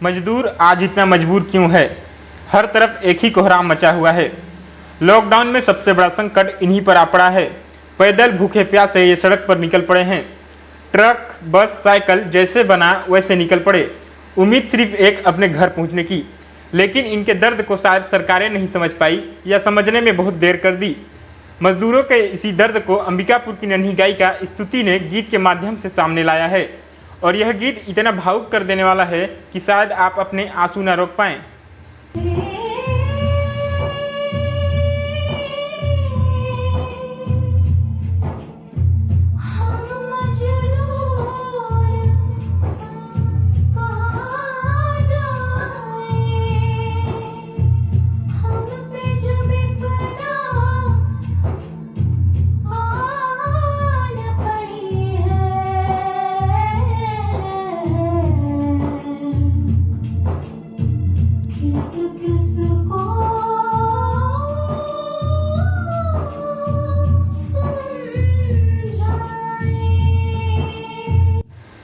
मजदूर आज इतना मजबूर क्यों है? हर तरफ एक ही कोहराम मचा हुआ है। लॉकडाउन में सबसे बड़ा संकट इन्हीं पर आ पड़ा है। पैदल भूखे प्यासे ये सड़क पर निकल पड़े हैं। ट्रक, बस, साइकिल जैसे बना वैसे निकल पड़े। उम्मीद सिर्फ एक अपने घर पहुंचने की, लेकिन इनके दर्द को शायद सरकारें नहीं समझ पाई या समझने में बहुत देर कर दी। मजदूरों के इसी दर्द को अंबिकापुर की नन्ही गायिका स्तुति ने गीत के माध्यम से सामने लाया है, और यह गीत इतना भावुक कर देने वाला है कि शायद आप अपने आंसू न रोक पाएं।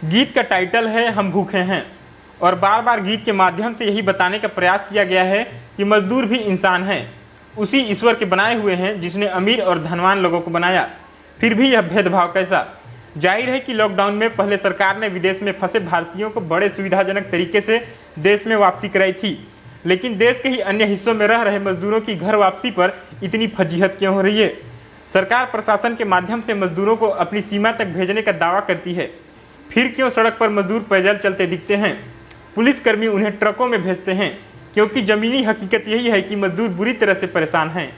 गीत का टाइटल है हम भूखे हैं, और बार बार गीत के माध्यम से यही बताने का प्रयास किया गया है कि मजदूर भी इंसान हैं, उसी ईश्वर के बनाए हुए हैं जिसने अमीर और धनवान लोगों को बनाया। फिर भी यह भेदभाव कैसा? जाहिर है कि लॉकडाउन में पहले सरकार ने विदेश में फंसे भारतीयों को बड़े सुविधाजनक तरीके से देश में वापसी कराई थी, लेकिन देश के ही अन्य हिस्सों में रह रहे मजदूरों की घर वापसी पर इतनी फजीहत क्यों हो रही है? सरकार प्रशासन के माध्यम से मजदूरों को अपनी सीमा तक भेजने का दावा करती है, फिर क्यों सड़क पर मजदूर पैदल चलते दिखते हैं? पुलिसकर्मी उन्हें ट्रकों में भेजते हैं, क्योंकि जमीनी हकीकत यही है कि मजदूर बुरी तरह से परेशान हैं।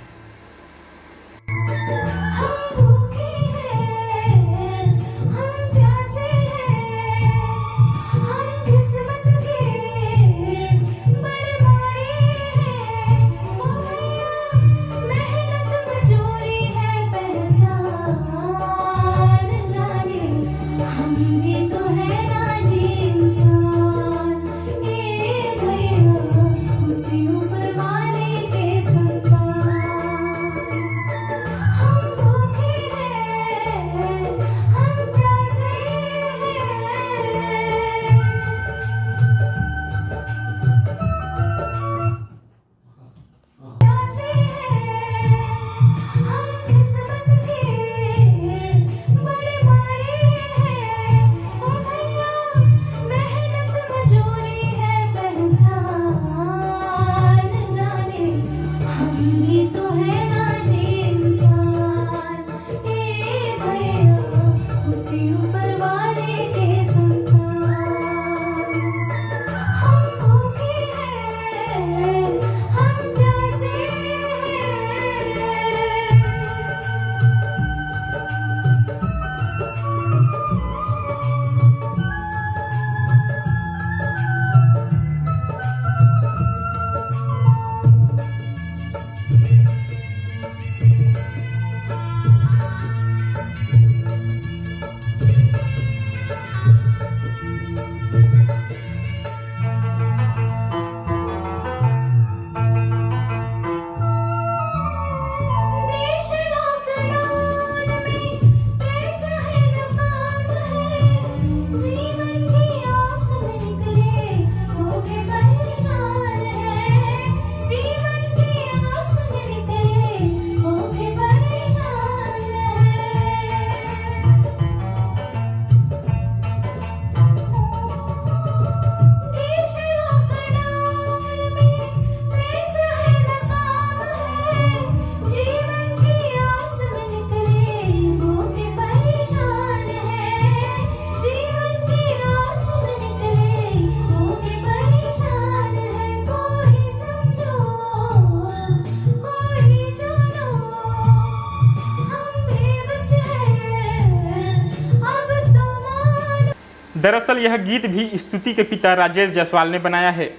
दरअसल यह गीत भी स्तुति के पिता राजेश जायसवाल ने बनाया है।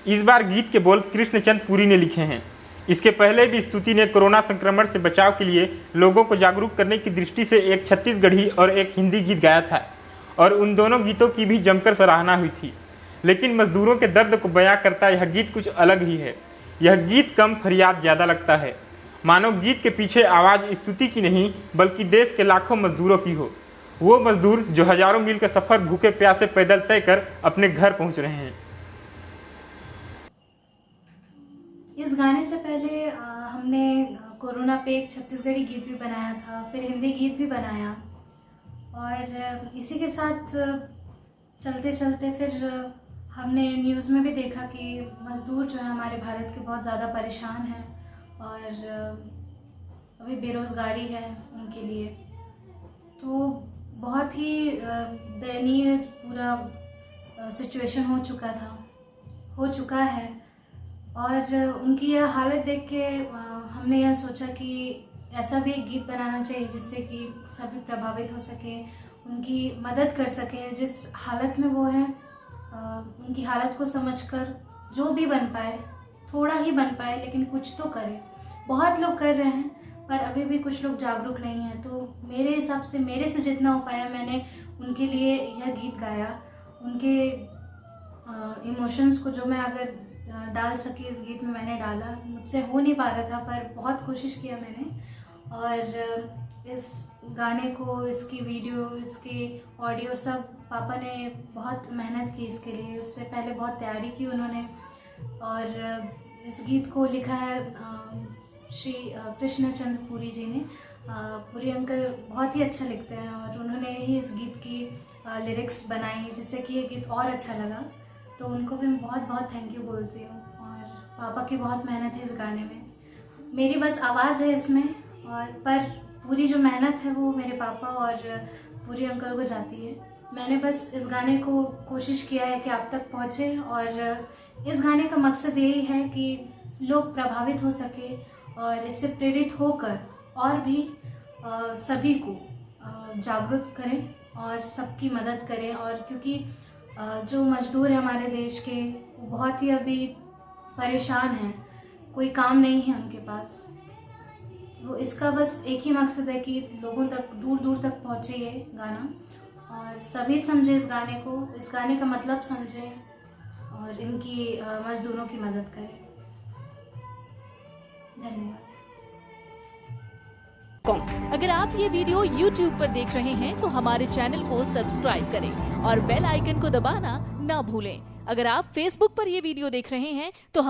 इस बार गीत के बोल कृष्णचंद पुरी ने लिखे हैं। इसके पहले भी स्तुति ने कोरोना संक्रमण से बचाव के लिए लोगों को जागरूक करने की दृष्टि से एक छत्तीसगढ़ी और एक हिंदी गीत गाया था, और उन दोनों गीतों की भी जमकर सराहना हुई थी। लेकिन मजदूरों के दर्द को बयां करता यह गीत कुछ अलग ही है। यह गीत कम, फरियाद ज़्यादा लगता है, मानो गीत के पीछे आवाज़ स्तुति की नहीं बल्कि देश के लाखों मजदूरों की हो। वो मजदूर जो हजारों मील का सफ़र भूखे प्यासे पैदल तय कर अपने घर पहुंच रहे हैं। इस गाने से पहले हमने कोरोना पे एक छत्तीसगढ़ी गीत भी बनाया था, फिर हिंदी गीत भी बनाया, और इसी के साथ चलते चलते फिर हमने न्यूज़ में भी देखा कि मज़दूर जो है हमारे भारत के बहुत ज़्यादा परेशान हैं और अभी बेरोज़गारी है उनके लिए। तो बहुत ही दयनीय पूरा सिचुएशन हो चुका है, और उनकी यह हालत देख के हमने यह सोचा कि ऐसा भी एक गीत बनाना चाहिए जिससे कि सभी प्रभावित हो सके, उनकी मदद कर सकें जिस हालत में वो हैं। उनकी हालत को समझकर जो भी बन पाए, थोड़ा ही बन पाए, लेकिन कुछ तो करें। बहुत लोग कर रहे हैं पर अभी भी कुछ लोग जागरूक नहीं हैं। तो मेरे हिसाब से मेरे से जितना हो पाया मैंने उनके लिए यह गीत गाया। उनके इमोशंस को जो मैं अगर डाल सकी इस गीत में मैंने डाला। मुझसे हो नहीं पा रहा था पर बहुत कोशिश किया मैंने, और इस गाने को, इसकी वीडियो, इसके ऑडियो सब पापा ने बहुत मेहनत की इसके लिए। उससे पहले बहुत तैयारी की उन्होंने, और इस गीत को लिखा है श्री कृष्णचंद्र पुरी जी ने। पुरी अंकल बहुत ही अच्छा लिखते हैं और उन्होंने ही इस गीत की लिरिक्स बनाई जिससे कि ये गीत और अच्छा लगा। तो उनको भी मैं बहुत बहुत थैंक यू बोलती हूँ, और पापा की बहुत मेहनत है इस गाने में। मेरी बस आवाज़ है इसमें, और पर पूरी जो मेहनत है वो मेरे पापा और पुरी अंकल को जाती है। मैंने बस इस गाने को कोशिश किया है कि आप तक पहुँचे, और इस गाने का मकसद यही है कि लोग प्रभावित हो सके और इससे प्रेरित होकर और भी सभी को जागरूक करें और सबकी मदद करें। और क्योंकि जो मजदूर हैं हमारे देश के, वो बहुत ही अभी परेशान हैं, कोई काम नहीं है उनके पास। वो इसका बस एक ही मकसद है कि लोगों तक, दूर दूर तक पहुँचे ये गाना, और सभी समझे इस गाने को, इस गाने का मतलब समझें और इनकी मजदूरों की मदद करें। धन्यवाद। अगर आप ये वीडियो YouTube पर देख रहे हैं तो हमारे चैनल को सब्सक्राइब करें और बेल आइकन को दबाना ना भूलें। अगर आप Facebook पर ये वीडियो देख रहे हैं तो हम